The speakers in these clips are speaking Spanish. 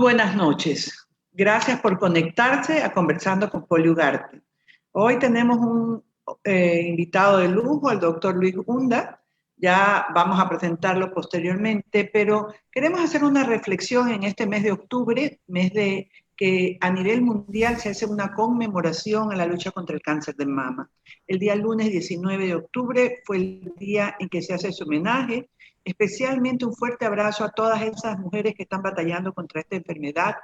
buenas noches. Gracias por conectarse a Conversando con Poli Ugarte. Hoy tenemos un invitado de lujo, el doctor Luis Hunda. Ya vamos a presentarlo posteriormente, pero queremos hacer una reflexión en este mes de octubre, mes de que a nivel mundial se hace una conmemoración a la lucha contra el cáncer de mama. El día lunes 19 de octubre fue el día en que se hace su homenaje. Especialmente un fuerte abrazo a todas esas mujeres que están batallando contra esta enfermedad,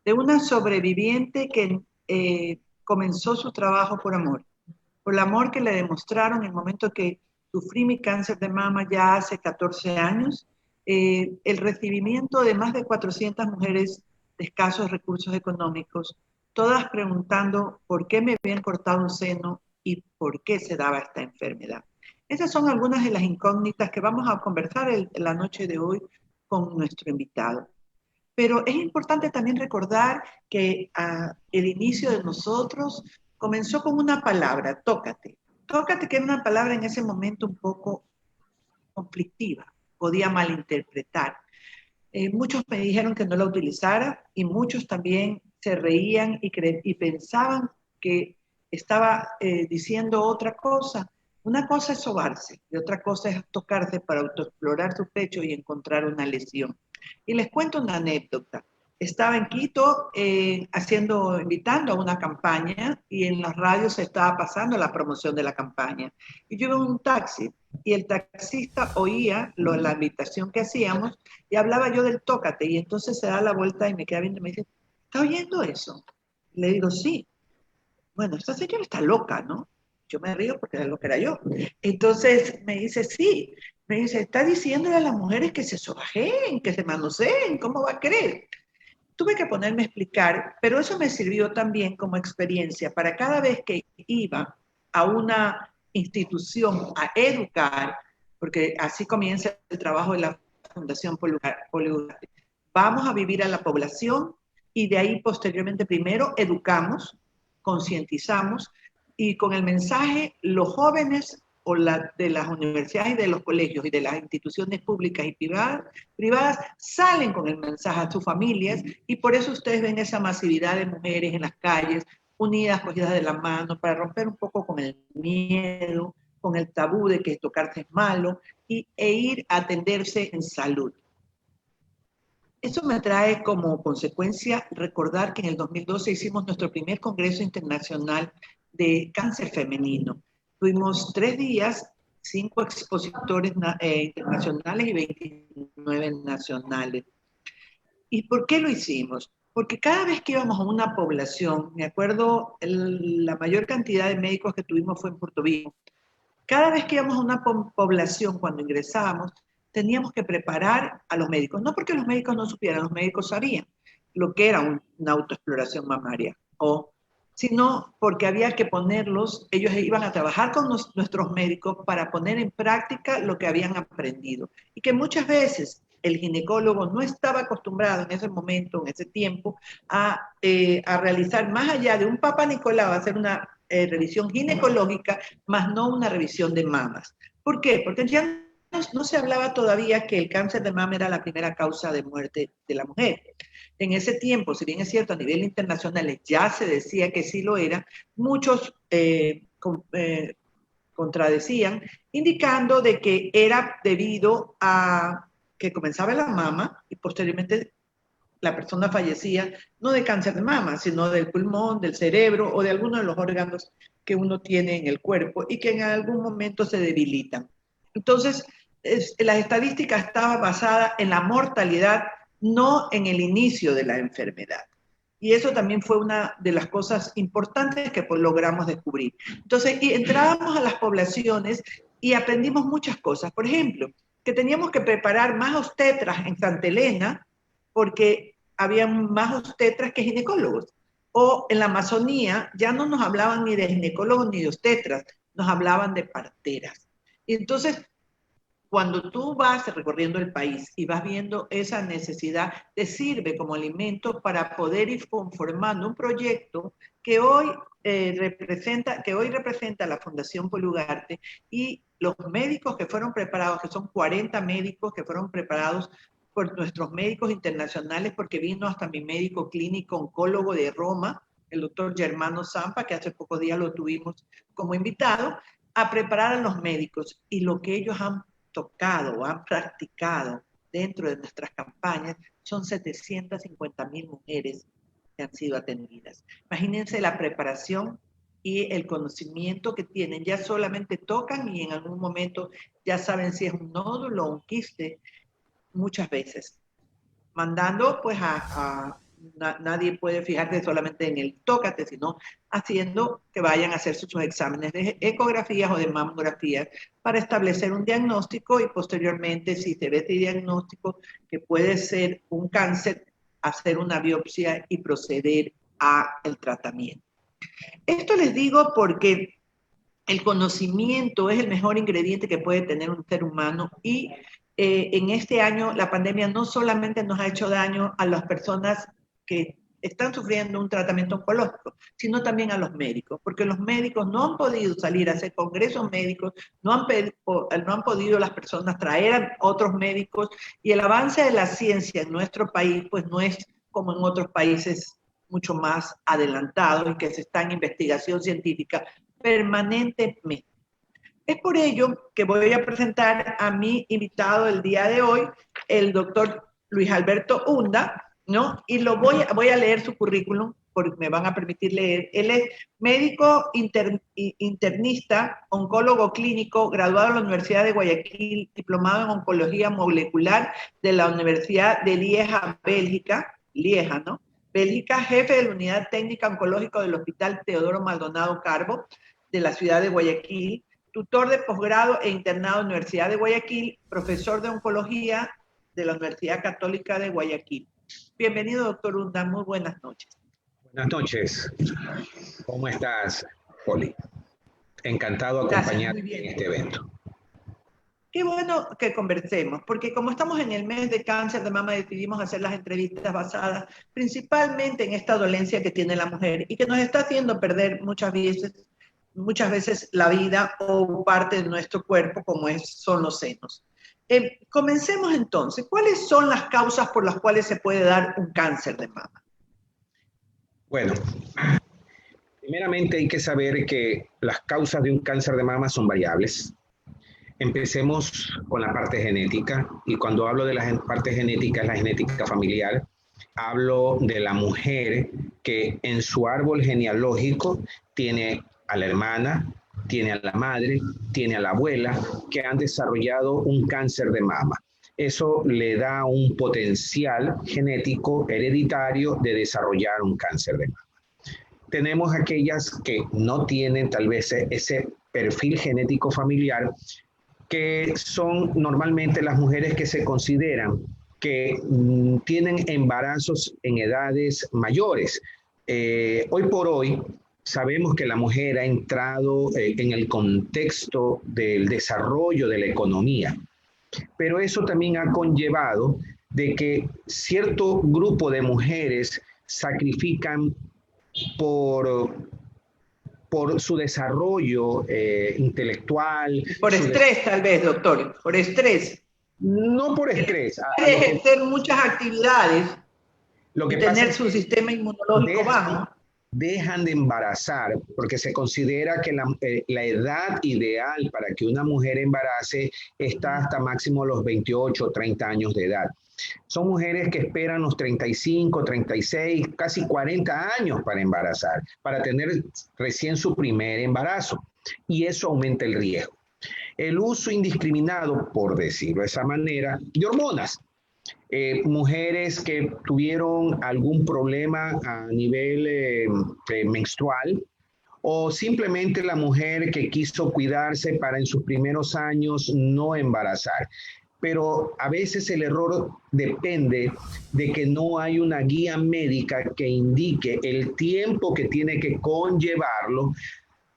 de una sobreviviente que comenzó su trabajo por el amor que le demostraron en el momento que sufrí mi cáncer de mama ya hace 14 años, el recibimiento de más de 400 mujeres de escasos recursos económicos, todas preguntando por qué me habían cortado un seno y por qué se daba esta enfermedad. Esas son algunas de las incógnitas que vamos a conversar la noche de hoy con nuestro invitado. Pero es importante también recordar que el inicio de nosotros comenzó con una palabra, tócate. Tócate, que era una palabra en ese momento un poco conflictiva, podía malinterpretar. Muchos me dijeron que no la utilizara y muchos también se reían y pensaban que estaba diciendo otra cosa. Una cosa es sobarse y otra cosa es tocarse para autoexplorar su pecho y encontrar una lesión. Y les cuento una anécdota. Estaba en Quito invitando a una campaña y en las radios se estaba pasando la promoción de la campaña. Y yo iba en un taxi y el taxista oía la invitación que hacíamos y hablaba yo del tócate y entonces se da la vuelta y me queda viendo y me dice, ¿está oyendo eso? Le digo, sí. Bueno, esta señora está loca, ¿no? Yo me río porque era lo que era yo. Entonces me dice, sí. Me dice, está diciéndole a las mujeres que se sobajeen, que se manoseen, ¿cómo va a creer? Tuve que ponerme a explicar, pero eso me sirvió también como experiencia para cada vez que iba a una institución a educar, porque así comienza el trabajo de la Fundación Poli Ugarte. Vamos a vivir a la población y de ahí posteriormente primero educamos, concientizamos y con el mensaje los jóvenes de las universidades y de los colegios y de las instituciones públicas y privadas salen con el mensaje a sus familias y por eso ustedes ven esa masividad de mujeres en las calles unidas, cogidas de la mano, para romper un poco con el miedo, con el tabú de que tocarse es malo e ir a atenderse en salud. Eso me trae como consecuencia recordar que en el 2012 hicimos nuestro primer Congreso Internacional de Cáncer Femenino. Tuvimos 3 días, 5 expositores internacionales y 29 nacionales. ¿Y por qué lo hicimos? Porque cada vez que íbamos a una población, me acuerdo, la mayor cantidad de médicos que tuvimos fue en Puerto Rico. Cada vez que íbamos a una población, cuando ingresábamos, teníamos que preparar a los médicos. No porque los médicos no supieran, los médicos sabían lo que era una autoexploración mamaria, sino porque había que ponerlos, ellos iban a trabajar con nuestros médicos para poner en práctica lo que habían aprendido. Y que muchas veces el ginecólogo no estaba acostumbrado en ese momento, en ese tiempo, a realizar más allá de un Papa Nicolau, a hacer una revisión ginecológica, más no una revisión de mamas. ¿Por qué? Porque ya no se hablaba todavía que el cáncer de mama era la primera causa de muerte de la mujer. En ese tiempo, si bien es cierto, a nivel internacional ya se decía que sí lo era, muchos contradecían, indicando de que era debido a que comenzaba la mama y posteriormente la persona fallecía no de cáncer de mama, sino del pulmón, del cerebro o de alguno de los órganos que uno tiene en el cuerpo y que en algún momento se debilitan. Entonces, la estadística estaba basada en la mortalidad, no en el inicio de la enfermedad. Y eso también fue una de las cosas importantes que logramos descubrir. Entonces, entrábamos a las poblaciones y aprendimos muchas cosas. Por ejemplo, que teníamos que preparar más obstetras en Santa Elena porque había más obstetras que ginecólogos. O en la Amazonía ya no nos hablaban ni de ginecólogos ni de obstetras, nos hablaban de parteras. Y entonces, cuando tú vas recorriendo el país y vas viendo esa necesidad, te sirve como alimento para poder ir conformando un proyecto que hoy representa la Fundación Poli Ugarte y los médicos que fueron preparados, que son 40 médicos que fueron preparados por nuestros médicos internacionales, porque vino hasta mi médico clínico oncólogo de Roma, el doctor Germano Zampa, que hace pocos días lo tuvimos como invitado, a preparar a los médicos. Y lo que ellos han tocado o han practicado dentro de nuestras campañas son 750,000 mujeres que han sido atendidas. Imagínense la preparación y el conocimiento que tienen. Ya solamente tocan y en algún momento ya saben si es un nódulo o un quiste, muchas veces. Mandando pues nadie puede fijarse solamente en el tócate, sino haciendo que vayan a hacer sus exámenes de ecografías o de mamografías para establecer un diagnóstico y posteriormente, si se ve ese diagnóstico que puede ser un cáncer, hacer una biopsia y proceder al tratamiento. Esto les digo porque el conocimiento es el mejor ingrediente que puede tener un ser humano y en este año la pandemia no solamente nos ha hecho daño a las personas que están sufriendo un tratamiento oncológico, sino también a los médicos, porque los médicos no han podido salir a hacer congresos médicos, no han podido las personas traer a otros médicos y el avance de la ciencia en nuestro país pues no es como en otros países mucho más adelantados y que se está en investigación científica permanentemente. Es por ello que voy a presentar a mi invitado el día de hoy, el doctor Luis Alberto Hunda, ¿no? Y voy a leer su currículum, porque me van a permitir leer. Él es médico internista, oncólogo clínico, graduado en la Universidad de Guayaquil, diplomado en oncología molecular de la Universidad de Lieja, Bélgica, Lieja, ¿no? Bélgica, jefe de la Unidad Técnica Oncológica del Hospital Teodoro Maldonado Carbo, de la ciudad de Guayaquil, tutor de posgrado e internado en la Universidad de Guayaquil, profesor de oncología de la Universidad Católica de Guayaquil. Bienvenido, doctor Hunda, muy buenas noches. Buenas noches. ¿Cómo estás, Poli? Encantado de acompañarte en este evento. Qué bueno que conversemos, porque como estamos en el mes de cáncer de mama, decidimos hacer las entrevistas basadas principalmente en esta dolencia que tiene la mujer y que nos está haciendo perder muchas veces la vida o parte de nuestro cuerpo, como son los senos. Comencemos entonces. ¿Cuáles son las causas por las cuales se puede dar un cáncer de mama? Bueno, primeramente hay que saber que las causas de un cáncer de mama son variables. Empecemos con la parte genética, y cuando hablo de la parte genética es la genética familiar. Hablo de la mujer que en su árbol genealógico tiene a la hermana, tiene a la madre, tiene a la abuela que han desarrollado un cáncer de mama. Eso le da un potencial genético hereditario de desarrollar un cáncer de mama. Tenemos aquellas que no tienen tal vez ese perfil genético familiar, que son normalmente las mujeres que se consideran que tienen embarazos en edades mayores. Hoy por hoy sabemos que la mujer ha entrado en el contexto del desarrollo de la economía, pero eso también ha conllevado de que cierto grupo de mujeres sacrifican por su desarrollo intelectual. Por estrés, tal vez, doctor, por estrés. No por estrés. Ejercer muchas actividades lo que y tener su sistema inmunológico bajo. Dejan de embarazar porque se considera que la edad ideal para que una mujer embarace está hasta máximo los 28 o 30 años de edad. Son mujeres que esperan los 35, 36, casi 40 años para embarazar, para tener recién su primer embarazo. Y eso aumenta el riesgo. El uso indiscriminado, por decirlo de esa manera, de hormonas. Mujeres que tuvieron algún problema a nivel menstrual, o simplemente la mujer que quiso cuidarse para en sus primeros años no embarazar. Pero a veces el error depende de que no hay una guía médica que indique el tiempo que tiene que conllevarlo,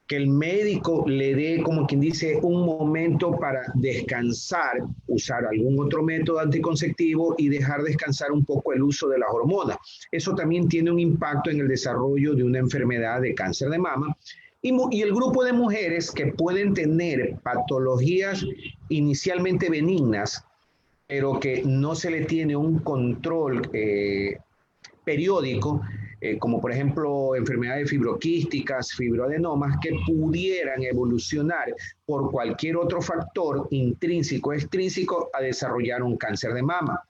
que el médico le dé, como quien dice, un momento para descansar, usar algún otro método anticonceptivo y dejar descansar un poco el uso de las hormonas. Eso también tiene un impacto en el desarrollo de una enfermedad de cáncer de mama. Y el grupo de mujeres que pueden tener patologías inicialmente benignas, pero que no se le tiene un control periódico, como por ejemplo enfermedades fibroquísticas, fibroadenomas, que pudieran evolucionar por cualquier otro factor intrínseco o extrínseco a desarrollar un cáncer de mama.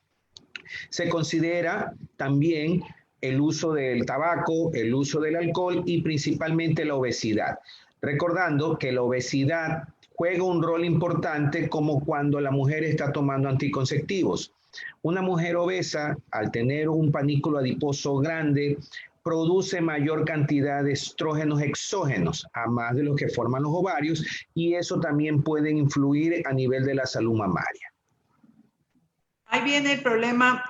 Se considera también el uso del tabaco, el uso del alcohol y principalmente la obesidad. Recordando que la obesidad juega un rol importante como cuando la mujer está tomando anticonceptivos. Una mujer obesa, al tener un panículo adiposo grande, produce mayor cantidad de estrógenos exógenos, a más de los que forman los ovarios, y eso también puede influir a nivel de la salud mamaria. Ahí viene el problema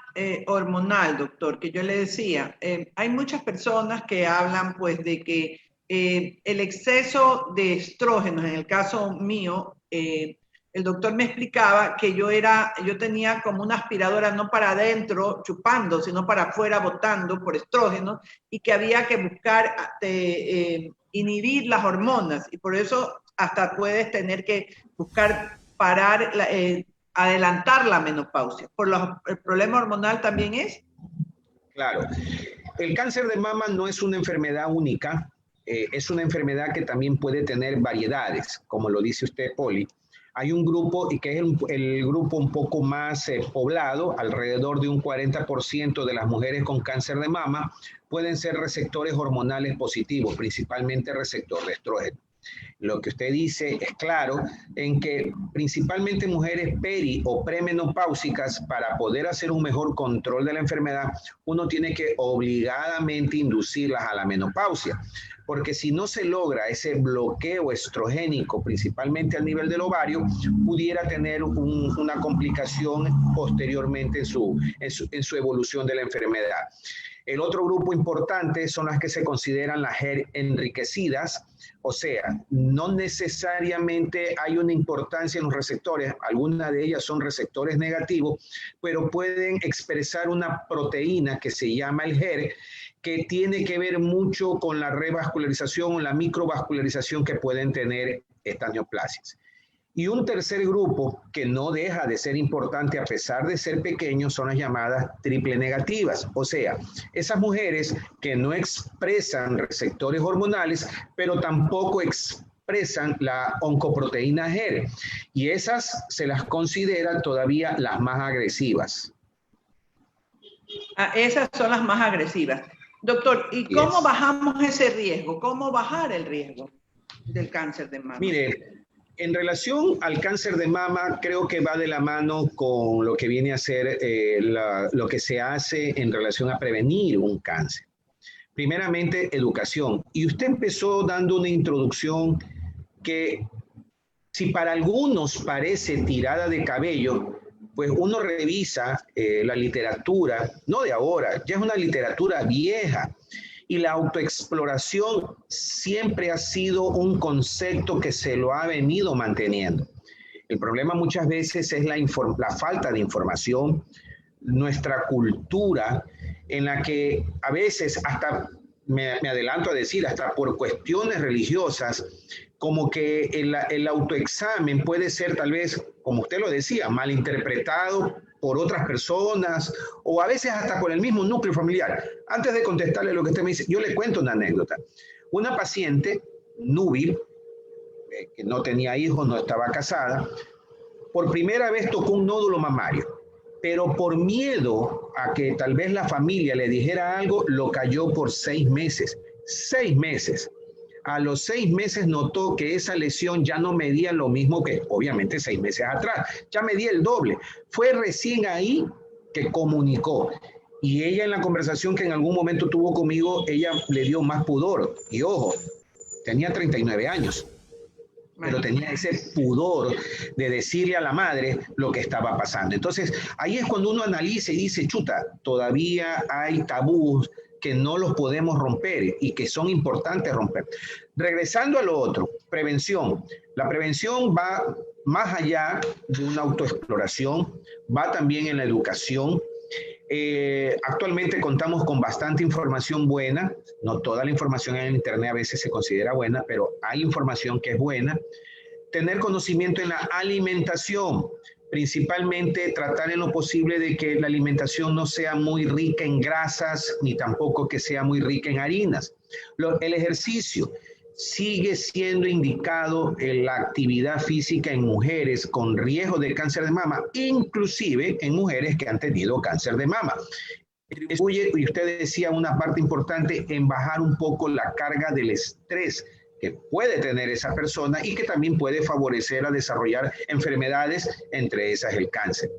hormonal, doctor, que yo le decía. Hay muchas personas que hablan pues de que el exceso de estrógenos, en el caso mío, el doctor me explicaba que yo tenía como una aspiradora no para adentro chupando, sino para afuera botando por estrógenos, y que había que buscar inhibir las hormonas, y por eso hasta puedes tener que buscar parar, adelantar la menopausia. ¿Por el problema hormonal también es? Claro. El cáncer de mama no es una enfermedad única, es una enfermedad que también puede tener variedades, como lo dice usted, Poli. Hay un grupo, y que es el grupo un poco más poblado, alrededor de un 40% de las mujeres con cáncer de mama pueden ser receptores hormonales positivos, principalmente receptor de estrógeno. Lo que usted dice es claro en que principalmente mujeres peri o premenopáusicas, para poder hacer un mejor control de la enfermedad, uno tiene que obligadamente inducirlas a la menopausia. Porque si no se logra ese bloqueo estrogénico, principalmente al nivel del ovario, pudiera tener una complicación posteriormente en su evolución de la enfermedad. El otro grupo importante son las que se consideran las HER enriquecidas, o sea, no necesariamente hay una importancia en los receptores, algunas de ellas son receptores negativos, pero pueden expresar una proteína que se llama el HER, que tiene que ver mucho con la revascularización o la microvascularización que pueden tener estas neoplasias. Y un tercer grupo que no deja de ser importante a pesar de ser pequeños son las llamadas triple negativas, o sea, esas mujeres que no expresan receptores hormonales, pero tampoco expresan la oncoproteína HER, y esas se las considera todavía las más agresivas. Esas son las más agresivas. Doctor, ¿y cómo bajamos ese riesgo? ¿Cómo bajar el riesgo del cáncer de mama? Mire, en relación al cáncer de mama, creo que va de la mano con lo que viene a ser lo que se hace en relación a prevenir un cáncer. Primeramente, educación. Y usted empezó dando una introducción que, si para algunos parece tirada de cabello, pues uno revisa la literatura, no de ahora, ya es una literatura vieja. Y la autoexploración siempre ha sido un concepto que se lo ha venido manteniendo. El problema muchas veces es la falta de información, nuestra cultura, en la que a veces hasta, me adelanto a decir, hasta por cuestiones religiosas, como que el autoexamen puede ser tal vez, como usted lo decía, malinterpretado por otras personas o a veces hasta con el mismo núcleo familiar. Antes de contestarle lo que usted me dice, yo le cuento una anécdota. Una paciente núbil, que no tenía hijos, no estaba casada, por primera vez tocó un nódulo mamario, pero por miedo a que tal vez la familia le dijera algo, lo cayó por 6 meses. 6 meses. A los 6 meses notó que esa lesión ya no medía lo mismo que, obviamente, 6 meses atrás. Ya medía el doble. Fue recién ahí que comunicó. Y ella, en la conversación que en algún momento tuvo conmigo, ella le dio más pudor. Y ojo, tenía 39 años. Pero tenía ese pudor de decirle a la madre lo que estaba pasando. Entonces, ahí es cuando uno analiza y dice, chuta, todavía hay tabús que no los podemos romper y que son importantes romper. Regresando a lo otro, prevención. La prevención va más allá de una autoexploración, va también en la educación. Actualmente contamos con bastante información buena, no toda la información en el internet a veces se considera buena, pero hay información que es buena. Tener conocimiento en la alimentación, principalmente tratar en lo posible de que la alimentación no sea muy rica en grasas, ni tampoco que sea muy rica en harinas. El ejercicio sigue siendo indicado en la actividad física en mujeres con riesgo de cáncer de mama, inclusive en mujeres que han tenido cáncer de mama. Y usted decía una parte importante en bajar un poco la carga del estrés que puede tener esa persona y que también puede favorecer a desarrollar enfermedades, entre esas el cáncer.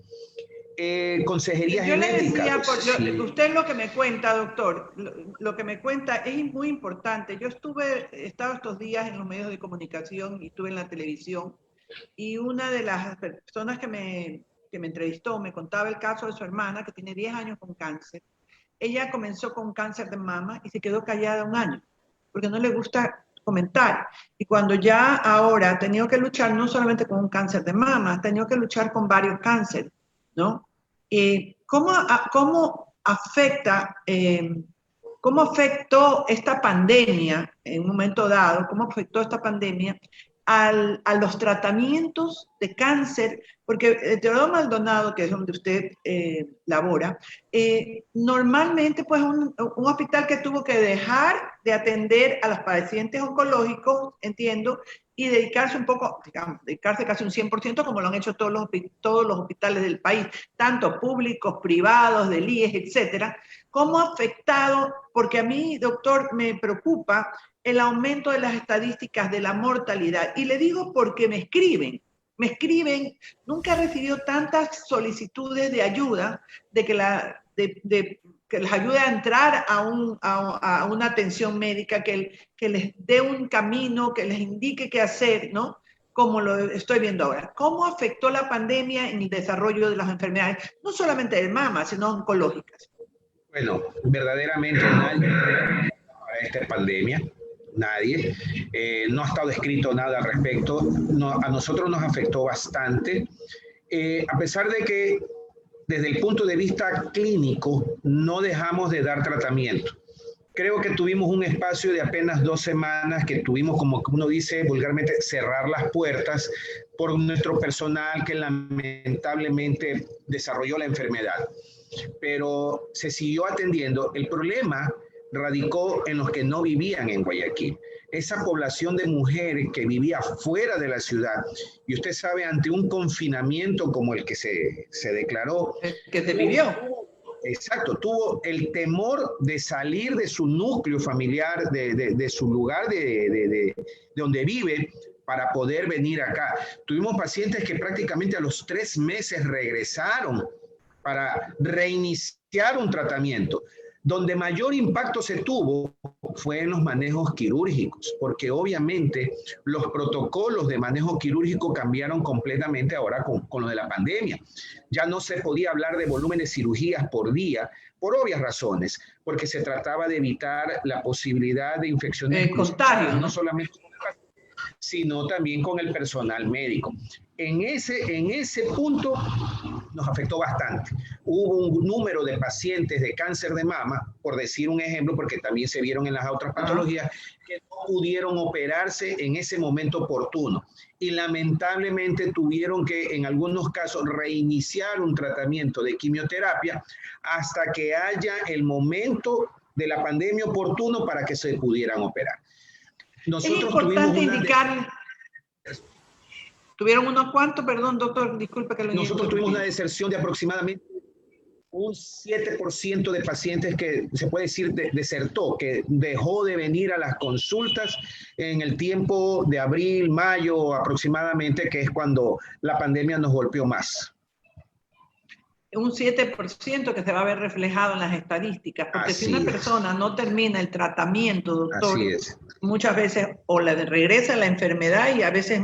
Consejería Yo genética. le decía, usted lo que me cuenta, doctor, lo que me cuenta es muy importante. Yo he estado estos días en los medios de comunicación y estuve en la televisión, y una de las personas que me entrevistó me contaba el caso de su hermana, que tiene 10 años con cáncer. Ella comenzó con cáncer de mama y se quedó callada un año, porque no le gusta comentar. Y cuando ya ahora ha tenido que luchar no solamente con un cáncer de mama, ha tenido que luchar con varios cánceres, ¿no? ¿Cómo afectó esta pandemia en un momento dado? ¿Cómo afectó esta pandemia a los tratamientos de cáncer? Porque Teodoro Maldonado, que es donde usted labora, normalmente pues un hospital que tuvo que dejar de atender a los pacientes oncológicos, entiendo, y dedicarse un poco, digamos, dedicarse casi un 100%, como lo han hecho todos los hospitales del país, tanto públicos, privados, del IES, etcétera. ¿Cómo ha afectado? Porque a mí, doctor, me preocupa el aumento de las estadísticas de la mortalidad. Y le digo porque me escriben, nunca he recibido tantas solicitudes de ayuda, de que les ayude a entrar a una atención médica, que les dé un camino, que les indique qué hacer, ¿no? Como lo estoy viendo ahora. ¿Cómo afectó la pandemia en el desarrollo de las enfermedades, no solamente de mama, sino oncológicas? Bueno, verdaderamente nadie para esta pandemia, nadie. No ha estado escrito nada al respecto. No, a nosotros nos afectó bastante, a pesar de que desde el punto de vista clínico no dejamos de dar tratamiento. Creo que tuvimos un espacio de apenas 2 semanas que tuvimos, como uno dice vulgarmente, cerrar las puertas por nuestro personal que lamentablemente desarrolló la enfermedad. Pero se siguió atendiendo. El problema radicó en los que no vivían en Guayaquil. Esa población de mujeres que vivía fuera de la ciudad, y usted sabe, ante un confinamiento como el que se declaró, que se vivió. Exacto, tuvo el temor de salir de su núcleo familiar, de su lugar de donde vive, para poder venir acá. Tuvimos pacientes que prácticamente a los 3 meses regresaron para reiniciar un tratamiento. Donde mayor impacto se tuvo fue en los manejos quirúrgicos, porque obviamente los protocolos de manejo quirúrgico cambiaron completamente ahora con lo de la pandemia. Ya no se podía hablar de volumen de cirugías por día, por obvias razones, porque se trataba de evitar la posibilidad de infecciones contagio, no solamente con el paciente, sino también con el personal médico. En ese punto nos afectó bastante. Hubo un número de pacientes de cáncer de mama, por decir un ejemplo, porque también se vieron en las otras patologías, que no pudieron operarse en ese momento oportuno. Y lamentablemente tuvieron que, en algunos casos, reiniciar un tratamiento de quimioterapia hasta que haya el momento de la pandemia oportuno para que se pudieran operar. Nosotros es importante indicar... ¿Tuvieron unos cuantos? Perdón, doctor, disculpe que lo Nosotros tuvimos una deserción de aproximadamente un 7% de pacientes que se puede decir desertó, que dejó de venir a las consultas en el tiempo de abril, mayo aproximadamente, que es cuando la pandemia nos golpeó más. Un 7% que se va a ver reflejado en las estadísticas, porque si una persona no termina el tratamiento, doctor, muchas veces o le regresa la enfermedad y a veces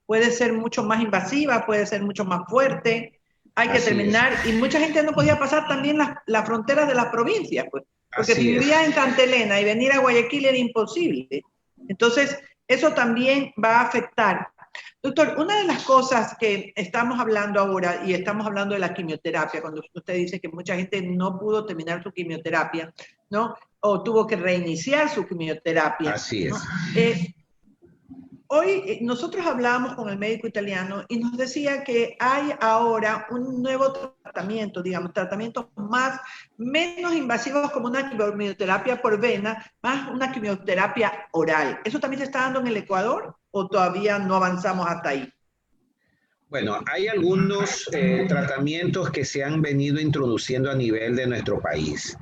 puede ser mucho más invasiva, puede ser mucho más fuerte. Hay que terminar, y mucha gente no podía pasar también las fronteras de las provincias, pues, porque si vivía en Santa Elena y venir a Guayaquil era imposible. Entonces, eso también va a afectar. Doctor, una de las cosas que estamos hablando ahora, y estamos hablando de la quimioterapia, cuando usted dice que mucha gente no pudo terminar su quimioterapia, ¿no? O tuvo que reiniciar su quimioterapia. Así es. ¿No? Hoy nosotros hablábamos con el médico italiano y nos decía que hay ahora un nuevo tratamiento, digamos, tratamientos menos invasivos como una quimioterapia por vena, más una quimioterapia oral. ¿Eso también se está dando en el Ecuador o todavía no avanzamos hasta ahí? Bueno, hay algunos tratamientos que se han venido introduciendo a nivel de nuestro país,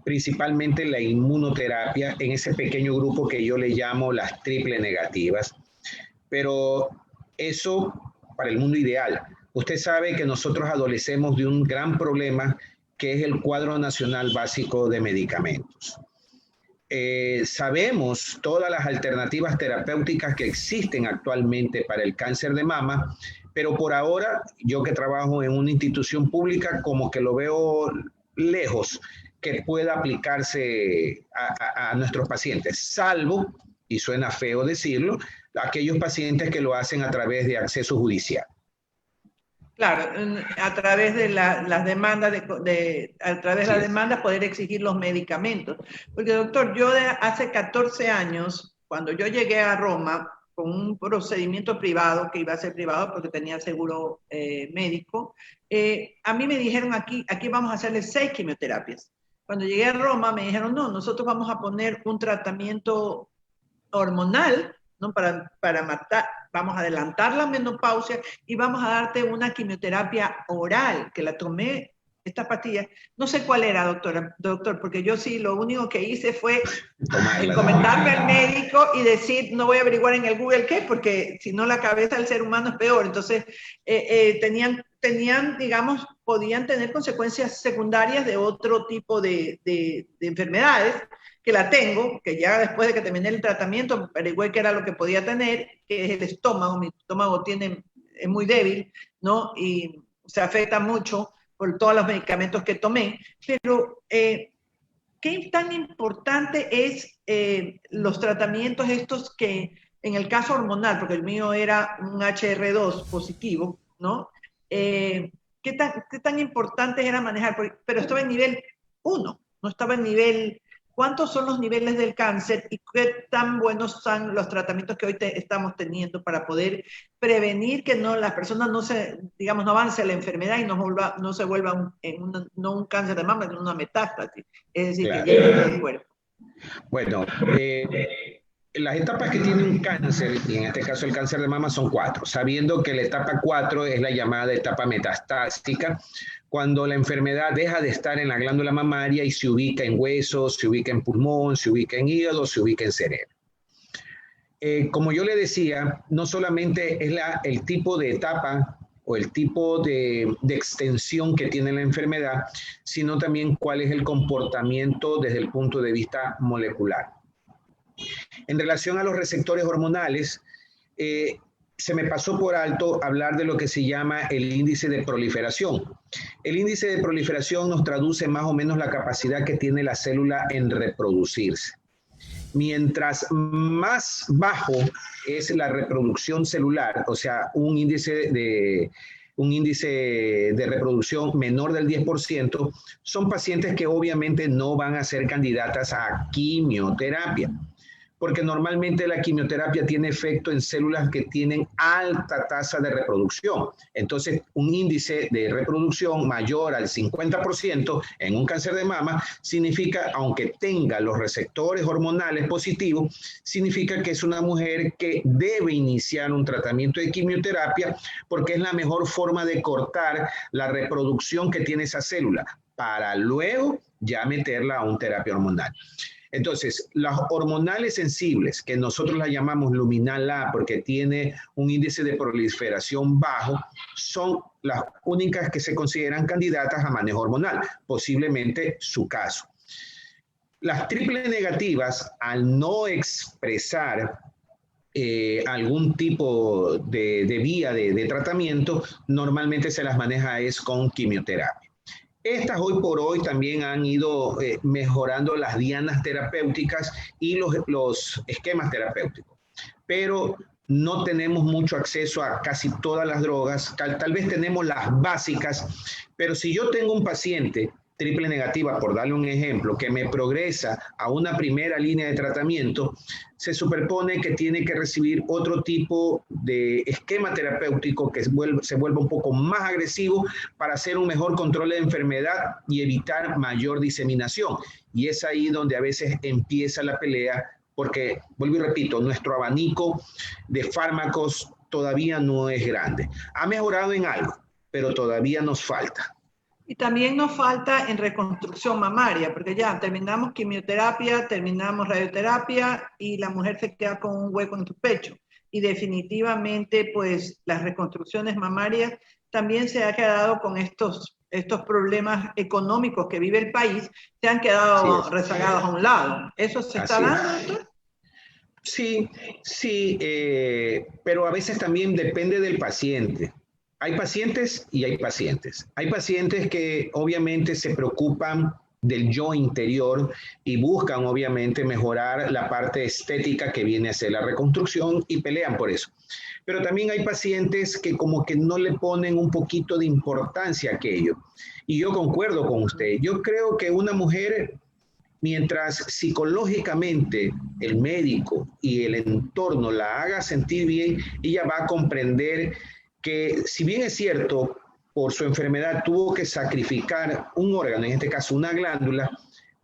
principalmente la inmunoterapia en ese pequeño grupo que yo le llamo las triple negativas, pero eso para el mundo ideal. Usted sabe que nosotros adolecemos de un gran problema que es el cuadro nacional básico de medicamentos. Sabemos todas las alternativas terapéuticas que existen actualmente para el cáncer de mama, pero por ahora yo que trabajo en una institución pública como que lo veo lejos que pueda aplicarse a nuestros pacientes, salvo, y suena feo decirlo, aquellos pacientes que lo hacen a través de acceso judicial. Claro, a través de las demandas, a través de las demandas poder exigir los medicamentos. Porque doctor, yo hace 14 años, cuando yo llegué a Roma con un procedimiento privado, que iba a ser privado porque tenía seguro médico, a mí me dijeron aquí vamos a hacerle 6 quimioterapias. Cuando llegué a Roma me dijeron, no, nosotros vamos a poner un tratamiento hormonal, ¿no? Para matar, vamos a adelantar la menopausia y vamos a darte una quimioterapia oral, que la tomé, esta pastilla, no sé cuál era, doctor, porque yo sí, lo único que hice fue encomendarme al médico y decir, no voy a averiguar en el Google qué, porque si no la cabeza del ser humano es peor. Entonces, tenían, digamos, podían tener consecuencias secundarias de otro tipo de enfermedades, que la tengo, que ya después de que terminé el tratamiento, averigüé qué era lo que podía tener, que es el estómago. Mi estómago es muy débil, ¿no? Y se afecta mucho por todos los medicamentos que tomé. Pero, ¿qué tan importante es los tratamientos estos que, en el caso hormonal, porque el mío era un HR2 positivo, ¿no? ¿Qué tan importante era manejar? Pero estaba en nivel 1, no estaba en nivel... ¿Cuántos son los niveles del cáncer y qué tan buenos son los tratamientos que hoy estamos teniendo para poder prevenir que las personas no avance la enfermedad y no se vuelva no un cáncer de mama, sino una metástasis? Es decir, claro, que llegue al cuerpo. Bueno, las etapas que tiene un cáncer, y en este caso el cáncer de mama, son 4, sabiendo que la etapa 4 es la llamada etapa metastásica, cuando la enfermedad deja de estar en la glándula mamaria y se ubica en huesos, se ubica en pulmón, se ubica en hígado, se ubica en cerebro. Como yo le decía, no solamente es el tipo de etapa o el tipo de extensión que tiene la enfermedad, sino también cuál es el comportamiento desde el punto de vista molecular. En relación a los receptores hormonales, se me pasó por alto hablar de lo que se llama el índice de proliferación. El índice de proliferación nos traduce más o menos la capacidad que tiene la célula en reproducirse. Mientras más bajo es la reproducción celular, o sea, un índice de reproducción menor del 10%, son pacientes que obviamente no van a ser candidatas a quimioterapia, porque normalmente la quimioterapia tiene efecto en células que tienen alta tasa de reproducción. Entonces, un índice de reproducción mayor al 50% en un cáncer de mama significa, aunque tenga los receptores hormonales positivos, significa que es una mujer que debe iniciar un tratamiento de quimioterapia porque es la mejor forma de cortar la reproducción que tiene esa célula para luego ya meterla a una terapia hormonal. Entonces, las hormonales sensibles, que nosotros las llamamos luminal A porque tiene un índice de proliferación bajo, son las únicas que se consideran candidatas a manejo hormonal, posiblemente su caso. Las triple negativas, al no expresar algún tipo de vía de tratamiento, normalmente se las maneja con quimioterapia. Estas hoy por hoy también han ido mejorando las dianas terapéuticas y los esquemas terapéuticos, pero no tenemos mucho acceso a casi todas las drogas, tal vez tenemos las básicas, pero si yo tengo un paciente triple negativa, por darle un ejemplo, que me progresa a una primera línea de tratamiento, se superpone que tiene que recibir otro tipo de esquema terapéutico que se vuelva un poco más agresivo para hacer un mejor control de enfermedad y evitar mayor diseminación. Y es ahí donde a veces empieza la pelea, porque, vuelvo y repito, nuestro abanico de fármacos todavía no es grande. Ha mejorado en algo, pero todavía nos falta. Y también nos falta en reconstrucción mamaria, porque ya terminamos quimioterapia, terminamos radioterapia y la mujer se queda con un hueco en su pecho. Y definitivamente, pues, las reconstrucciones mamarias también se ha quedado con estos problemas económicos que vive el país, se han quedado rezagados a un lado. ¿Eso se está dando, doctor? Sí, sí, pero a veces también depende del paciente. Hay pacientes y hay pacientes. Hay pacientes que obviamente se preocupan del yo interior y buscan obviamente mejorar la parte estética que viene a ser la reconstrucción y pelean por eso. Pero también hay pacientes que como que no le ponen un poquito de importancia a aquello. Y yo concuerdo con usted. Yo creo que una mujer, mientras psicológicamente el médico y el entorno la haga sentir bien, ella va a comprender que, si bien es cierto, por su enfermedad tuvo que sacrificar un órgano, en este caso una glándula,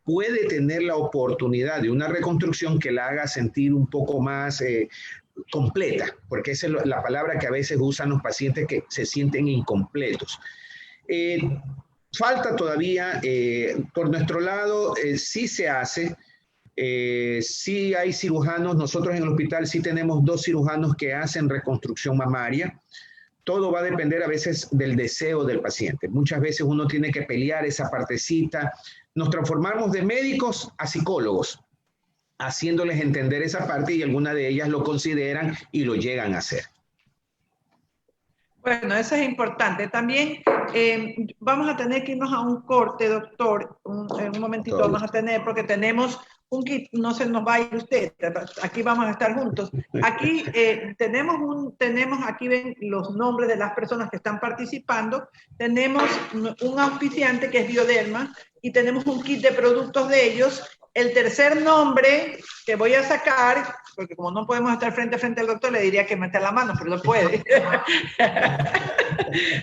puede tener la oportunidad de una reconstrucción que la haga sentir un poco más completa, porque esa es la palabra que a veces usan los pacientes que se sienten incompletos. Falta todavía, por nuestro lado, sí se hace. Sí hay cirujanos, nosotros en el hospital sí tenemos 2 cirujanos que hacen reconstrucción mamaria. Todo va a depender a veces del deseo del paciente. Muchas veces uno tiene que pelear esa partecita. Nos transformamos de médicos a psicólogos, haciéndoles entender esa parte, y algunas de ellas lo consideran y lo llegan a hacer. Bueno, eso es importante. También vamos a tener que irnos a un corte, doctor. En un momentito vamos a tener, porque tenemos un kit, no se nos va a ir usted, aquí vamos a estar juntos. Aquí aquí ven los nombres de las personas que están participando. Tenemos un auspiciante que es Bioderma y tenemos un kit de productos de ellos. El tercer nombre que voy a sacar, porque como no podemos estar frente a frente al doctor, le diría que meta la mano, pero no puede.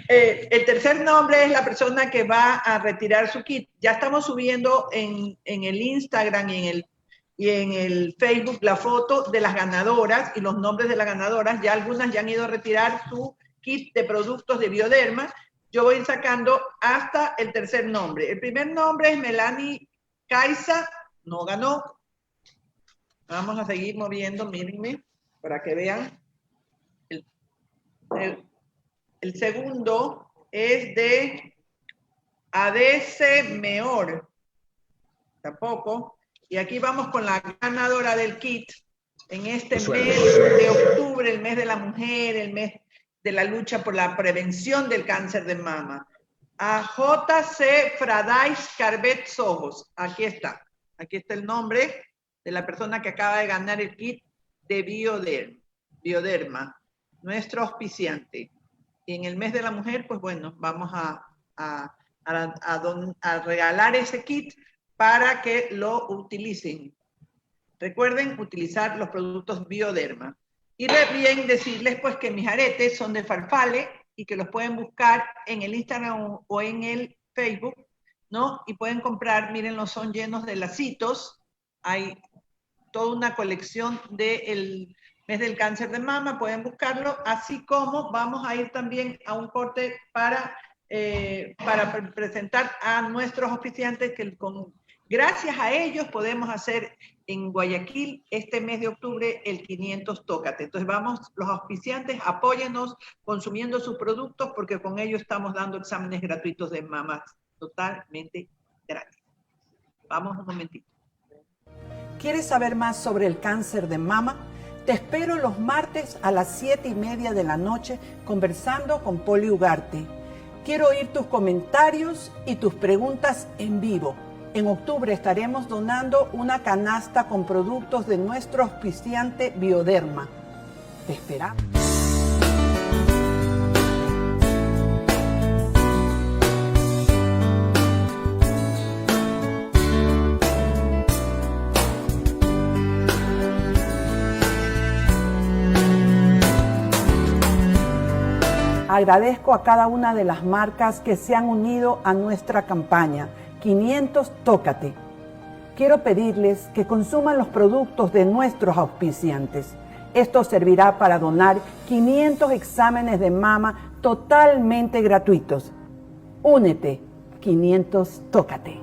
El tercer nombre es la persona que va a retirar su kit. Ya estamos subiendo en el Instagram y en el Facebook la foto de las ganadoras y los nombres de las ganadoras. Ya algunas ya han ido a retirar su kit de productos de Bioderma. Yo voy a ir sacando hasta el tercer nombre. El primer nombre es Melanie Caiza. No ganó. Vamos a seguir moviendo, mírenme, para que vean. El segundo es de ADC Meor. Tampoco. Y aquí vamos con la ganadora del kit en este mes de octubre, el mes de la mujer, el mes de la lucha por la prevención del cáncer de mama. A JC Fradais Carbet Sojos. Aquí está. Aquí está el nombre de la persona que acaba de ganar el kit de Bioderma, nuestro auspiciante. Y en el mes de la mujer, pues bueno, vamos a regalar ese kit para que lo utilicen. Recuerden utilizar los productos Bioderma. Y bien decirles pues que mis aretes son de farfalle y que los pueden buscar en el Instagram o en el Facebook, ¿no? Y pueden comprar, mírenlos, son llenos de lacitos. Hay toda una colección del mes del cáncer de mama, pueden buscarlo, así como vamos a ir también a un corte para presentar a nuestros auspiciantes que gracias a ellos podemos hacer en Guayaquil este mes de octubre el 500 Tócate. Entonces vamos, los auspiciantes, apóyennos consumiendo sus productos porque con ellos estamos dando exámenes gratuitos de mamas totalmente gratis. Vamos un momentito. ¿Quieres saber más sobre el cáncer de mama? Te espero los martes a las 7:30 de la noche conversando con Poli Ugarte. Quiero oír tus comentarios y tus preguntas en vivo. En octubre estaremos donando una canasta con productos de nuestro auspiciante Bioderma. Te esperamos. Agradezco a cada una de las marcas que se han unido a nuestra campaña 500 Tócate. Quiero pedirles que consuman los productos de nuestros auspiciantes. Esto servirá para donar 500 exámenes de mama totalmente gratuitos. Únete, 500 Tócate.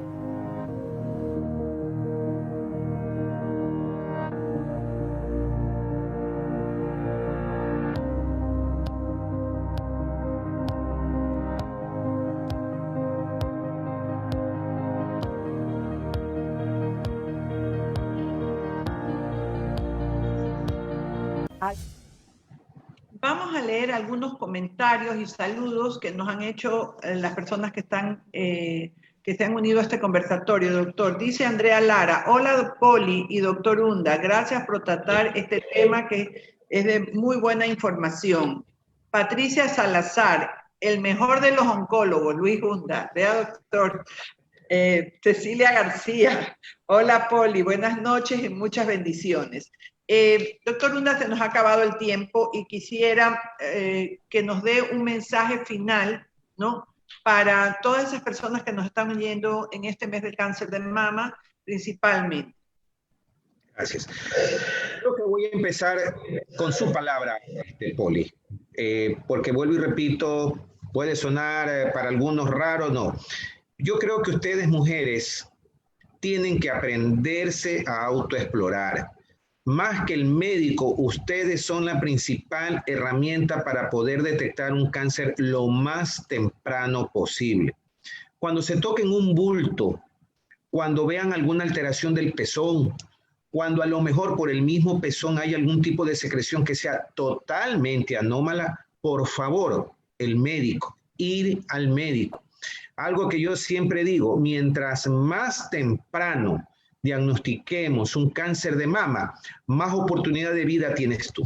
Vamos a leer algunos comentarios y saludos que nos han hecho las personas que se han unido a este conversatorio, doctor. Dice Andrea Lara: hola Poli y doctor Hunda, gracias por tratar este tema que es de muy buena información. Patricia Salazar: el mejor de los oncólogos, Luis Hunda. Vea, doctor. Cecilia García: hola Poli, buenas noches y muchas bendiciones. Doctor Hunda, se nos ha acabado el tiempo y quisiera que nos dé un mensaje final, ¿no?, para todas esas personas que nos están oyendo en este mes del cáncer de mama, principalmente. Gracias. Creo que voy a empezar con su palabra, Poli, porque vuelvo y repito, puede sonar para algunos raro, no. Yo creo que ustedes, mujeres, tienen que aprenderse a autoexplorar. Más que el médico, ustedes son la principal herramienta para poder detectar un cáncer lo más temprano posible. Cuando se toquen un bulto, cuando vean alguna alteración del pezón, cuando a lo mejor por el mismo pezón hay algún tipo de secreción que sea totalmente anómala, por favor, el médico, ir al médico. Algo que yo siempre digo, mientras más temprano diagnostiquemos un cáncer de mama, más oportunidad de vida tienes tú.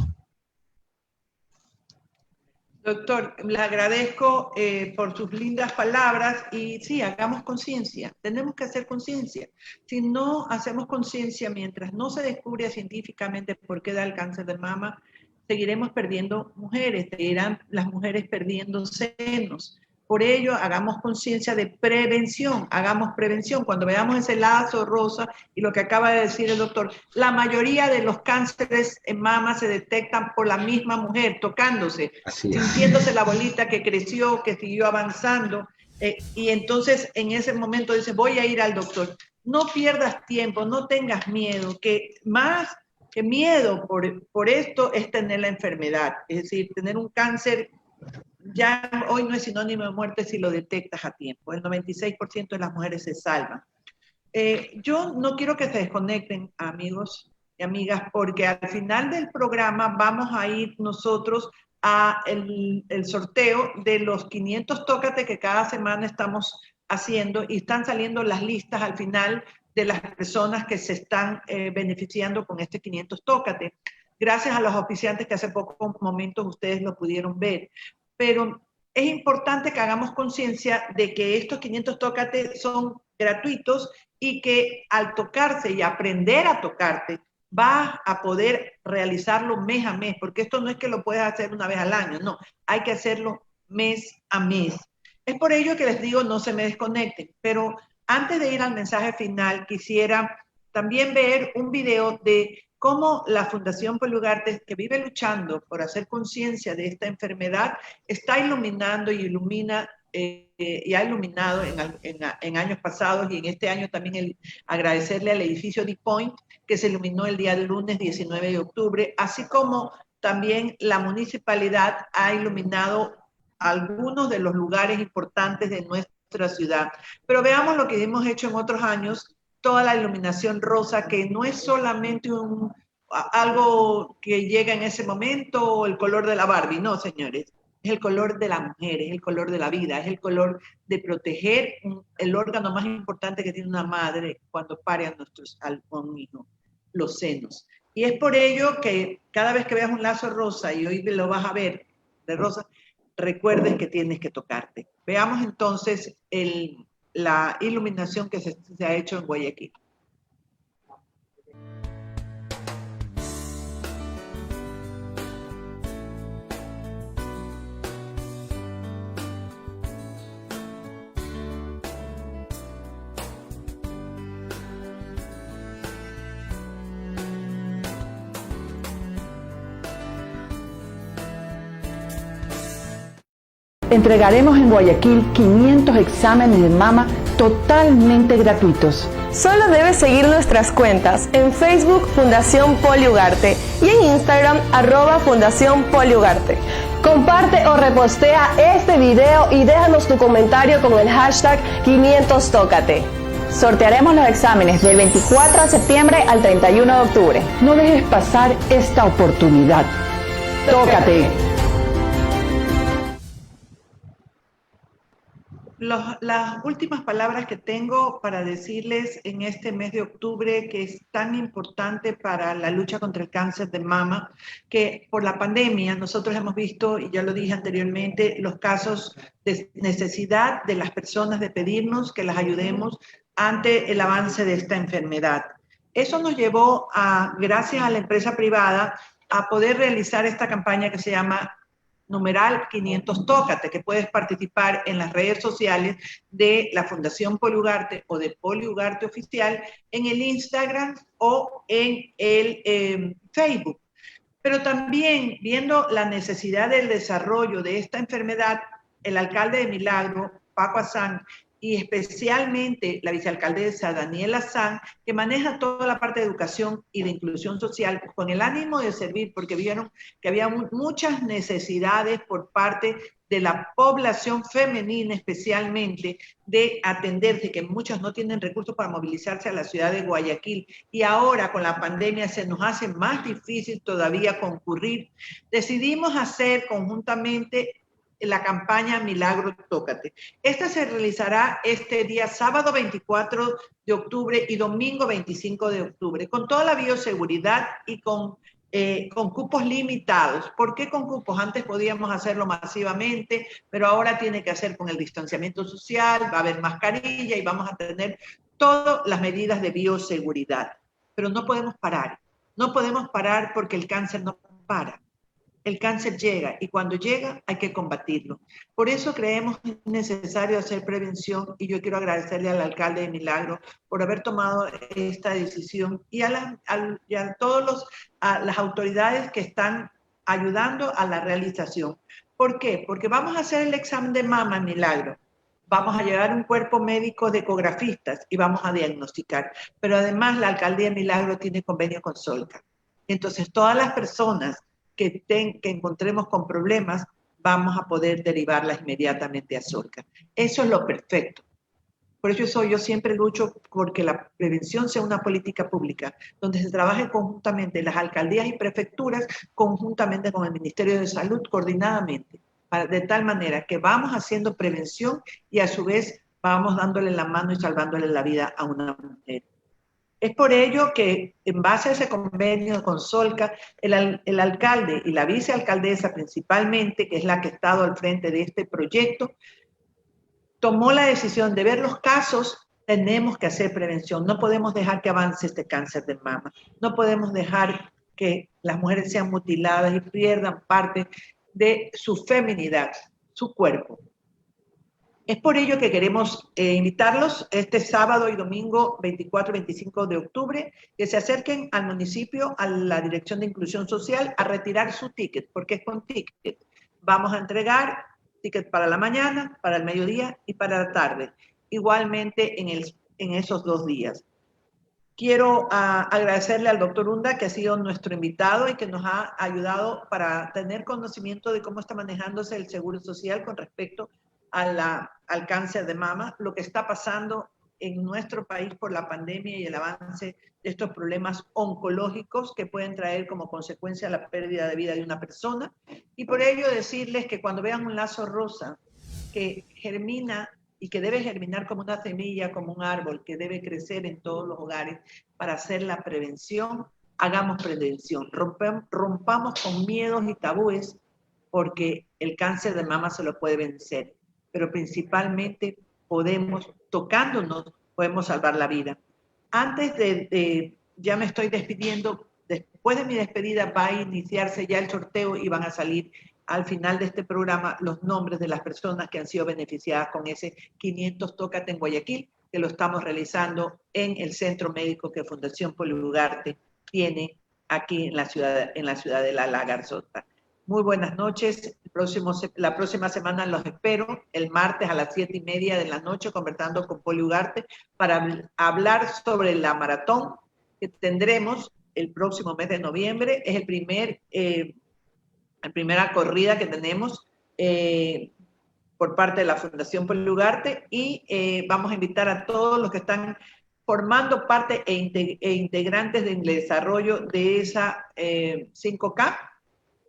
Doctor, le agradezco por sus lindas palabras y sí, hagamos conciencia, tenemos que hacer conciencia. Si no hacemos conciencia, mientras no se descubre científicamente por qué da el cáncer de mama, seguiremos perdiendo mujeres, seguirán las mujeres perdiendo senos. Por ello, hagamos conciencia de prevención, hagamos prevención. Cuando veamos ese lazo rosa y lo que acaba de decir el doctor, la mayoría de los cánceres en mama se detectan por la misma mujer, tocándose, sintiéndose la bolita que creció, que siguió avanzando, y entonces en ese momento dice, voy a ir al doctor. No pierdas tiempo, no tengas miedo, que más que miedo por esto es tener la enfermedad, es decir, tener un cáncer. Ya hoy no es sinónimo de muerte si lo detectas a tiempo. El 96% de las mujeres se salvan. Yo no quiero que se desconecten, amigos y amigas, porque al final del programa vamos a ir nosotros a el sorteo de los 500 Tócate que cada semana estamos haciendo y están saliendo las listas al final de las personas que se están beneficiando con este 500 Tócate. Gracias a los auspiciantes que hace pocos momentos ustedes lo pudieron ver. Pero es importante que hagamos conciencia de que estos 500 Tócate son gratuitos y que al tocarse y aprender a tocarte, vas a poder realizarlo mes a mes, porque esto no es que lo puedas hacer una vez al año, no, hay que hacerlo mes a mes. Es por ello que les digo, no se me desconecten, pero antes de ir al mensaje final, quisiera también ver un video de cómo la Fundación Poli Ugarte, que vive luchando por hacer conciencia de esta enfermedad, está iluminando y ilumina y ha iluminado en años pasados y en este año también agradecerle al edificio D-Point que se iluminó el día del lunes 19 de octubre, así como también la municipalidad ha iluminado algunos de los lugares importantes de nuestra ciudad. Pero veamos lo que hemos hecho en otros años, toda la iluminación rosa, que no es solamente algo que llega en ese momento o el color de la Barbie, no, señores. Es el color de la mujer, es el color de la vida, es el color de proteger el órgano más importante que tiene una madre cuando pare a un hijo, los senos. Y es por ello que cada vez que veas un lazo rosa, y hoy lo vas a ver de rosa, recuerdes que tienes que tocarte. Veamos entonces la iluminación que se ha hecho en Guayaquil. Entregaremos en Guayaquil 500 exámenes de mama totalmente gratuitos. Solo debes seguir nuestras cuentas en Facebook Fundación Poli Ugarte y en Instagram @Fundación Poli Ugarte. Comparte o repostea este video y déjanos tu comentario con el hashtag 500tócate. Sortearemos los exámenes del 24 de septiembre al 31 de octubre. No dejes pasar esta oportunidad. ¡Tócate! Las últimas palabras que tengo para decirles en este mes de octubre, que es tan importante para la lucha contra el cáncer de mama, que por la pandemia nosotros hemos visto, y ya lo dije anteriormente, los casos de necesidad de las personas de pedirnos que las ayudemos ante el avance de esta enfermedad. Eso nos llevó gracias a la empresa privada, a poder realizar esta campaña que se llama #500tócate, que puedes participar en las redes sociales de la Fundación Poli Ugarte o de Poli Ugarte Oficial, en el Instagram o en el Facebook. Pero también, viendo la necesidad del desarrollo de esta enfermedad, el alcalde de Milagro, Paco Azán, y especialmente la vicealcaldesa Daniela San, que maneja toda la parte de educación y de inclusión social, con el ánimo de servir, porque vieron que había muchas necesidades por parte de la población femenina especialmente, de atenderse, que muchas no tienen recursos para movilizarse a la ciudad de Guayaquil, y ahora con la pandemia se nos hace más difícil todavía concurrir. Decidimos hacer conjuntamente la campaña Milagro Tócate. Esta se realizará este día sábado 24 de octubre y domingo 25 de octubre, con toda la bioseguridad y con cupos limitados. ¿Por qué con cupos? Antes podíamos hacerlo masivamente, pero ahora tiene que hacer con el distanciamiento social, va a haber mascarilla y vamos a tener todas las medidas de bioseguridad. Pero no podemos parar porque el cáncer no para. El cáncer llega y cuando llega hay que combatirlo. Por eso creemos que es necesario hacer prevención y yo quiero agradecerle al alcalde de Milagro por haber tomado esta decisión y a todas las autoridades que están ayudando a la realización. ¿Por qué? Porque vamos a hacer el examen de mama en Milagro. Vamos a llevar un cuerpo médico de ecografistas y vamos a diagnosticar. Pero además la alcaldía de Milagro tiene convenio con Solca. Entonces todas las personas que encontremos con problemas, vamos a poder derivarlas inmediatamente a Solca. Eso es lo perfecto. Por eso yo siempre lucho porque la prevención sea una política pública, donde se trabaje conjuntamente las alcaldías y prefecturas, conjuntamente con el Ministerio de Salud, coordinadamente, de tal manera que vamos haciendo prevención y a su vez vamos dándole la mano y salvándole la vida a una mujer. Es por ello que, en base a ese convenio con Solca, el alcalde y la vicealcaldesa principalmente, que es la que ha estado al frente de este proyecto, tomó la decisión de ver los casos. Tenemos que hacer prevención. No podemos dejar que avance este cáncer de mama. No podemos dejar que las mujeres sean mutiladas y pierdan parte de su feminidad, su cuerpo. Es por ello que queremos invitarlos este sábado y domingo 24 y 25 de octubre, que se acerquen al municipio, a la Dirección de Inclusión Social, a retirar su ticket, porque es con ticket. Vamos a entregar ticket para la mañana, para el mediodía y para la tarde, igualmente en esos 2 días. Quiero agradecerle al doctor Unda, que ha sido nuestro invitado y que nos ha ayudado para tener conocimiento de cómo está manejándose el Seguro Social con respecto al cáncer de mama, lo que está pasando en nuestro país por la pandemia y el avance de estos problemas oncológicos que pueden traer como consecuencia la pérdida de vida de una persona. Y por ello decirles que cuando vean un lazo rosa que germina y que debe germinar como una semilla, como un árbol que debe crecer en todos los hogares para hacer la prevención, hagamos prevención, rompamos con miedos y tabúes, porque el cáncer de mama se lo puede vencer, pero principalmente tocándonos, podemos salvar la vida. Antes ya me estoy despidiendo, después de mi despedida va a iniciarse ya el sorteo y van a salir al final de este programa los nombres de las personas que han sido beneficiadas con ese 500 Tócate en Guayaquil, que lo estamos realizando en el centro médico que Fundación Poli Ugarte tiene aquí en la ciudad de La Garzota. Muy buenas noches. La próxima semana los espero, el martes a las 7:30 de la noche, conversando con Poli Ugarte para hablar sobre la maratón que tendremos el próximo mes de noviembre. Es la primera corrida que tenemos por parte de la Fundación Poli Ugarte, y vamos a invitar a todos los que están formando parte e integrantes del desarrollo de esa 5K,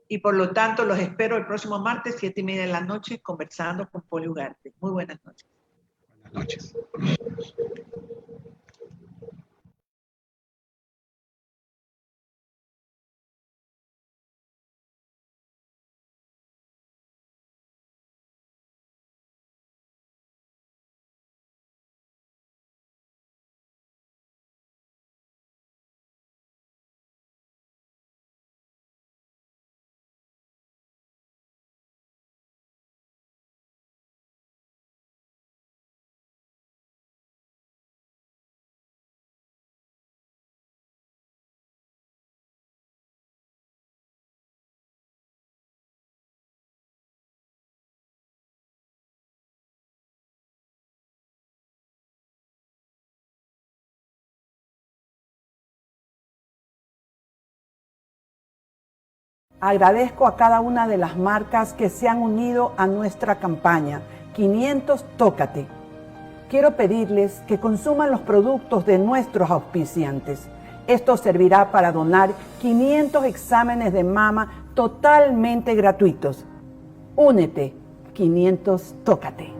y por lo tanto los espero el próximo martes, 7:30 de la noche, conversando con Poli Ugarte. Muy buenas noches. Buenas noches. Agradezco a cada una de las marcas que se han unido a nuestra campaña 500 Tócate. Quiero pedirles que consuman los productos de nuestros auspiciantes. Esto servirá para donar 500 exámenes de mama totalmente gratuitos. Únete, 500 Tócate.